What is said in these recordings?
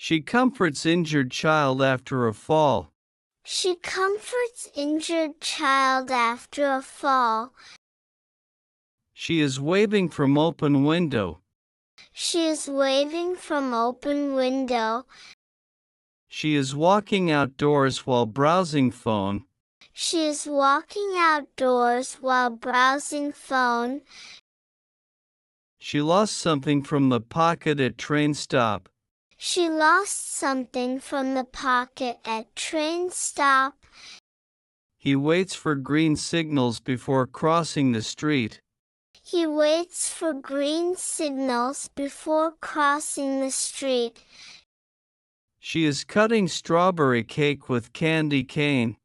She comforts injured child after a fall. She comforts injured child after a fall. She is waving from open window. She is waving from open window. She is walking outdoors while browsing phone. She is walking outdoors while browsing phone. She lost something from the pocket at train stop. She lost something from the pocket at train stop. He waits for green signals before crossing the street. He waits for green signals before crossing the street. She is cutting strawberry cake with candy cane.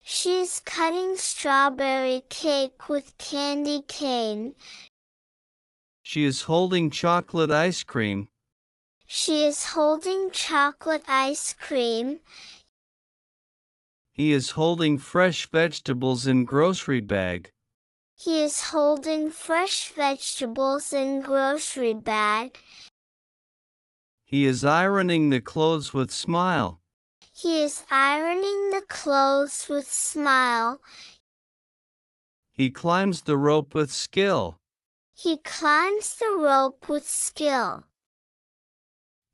She is cutting strawberry cake with candy cane. She is holding chocolate ice cream. She is holding chocolate ice cream. He is holding fresh vegetables in grocery bag. He is holding fresh vegetables in grocery bag. He is ironing the clothes with smile. He is ironing the clothes with smile. He climbs the rope with skill. He climbs the rope with skill.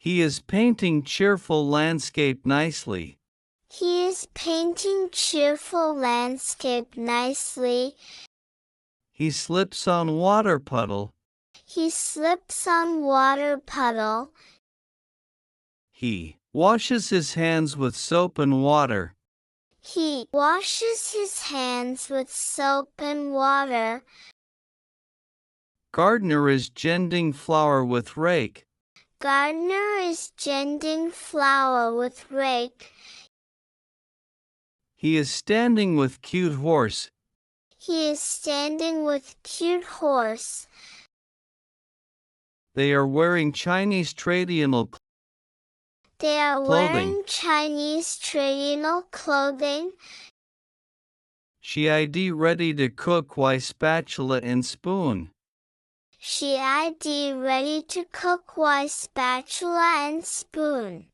He is painting cheerful landscape nicely. He is painting cheerful landscape nicely. He slips on water puddle. He slips on water puddle. He washes his hands with soap and water. He washes his hands with soap and water. Gardener is jending flour with rake. Gardener is jending flour with rake. He is standing with cute horse. He is standing with cute horse. They are wearing Chinese traditional clothing. They are wearing Chinese traditional clothing. She ID ready to cook with spatula and spoon. She ID ready to cook with spatula and spoon.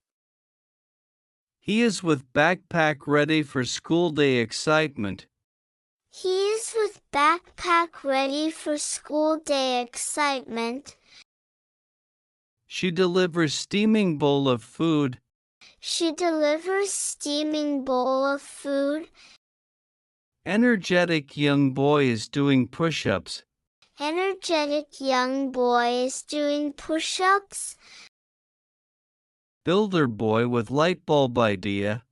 He is with backpack ready for school day excitement. He is with backpack ready for school day excitement. She delivers steaming bowl of food. She delivers steaming bowl of food. Energetic young boy is doing push-ups. Energetic young boy is doing push-ups. Builder boy with light bulb idea.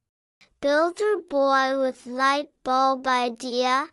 Builder boy with light bulb idea.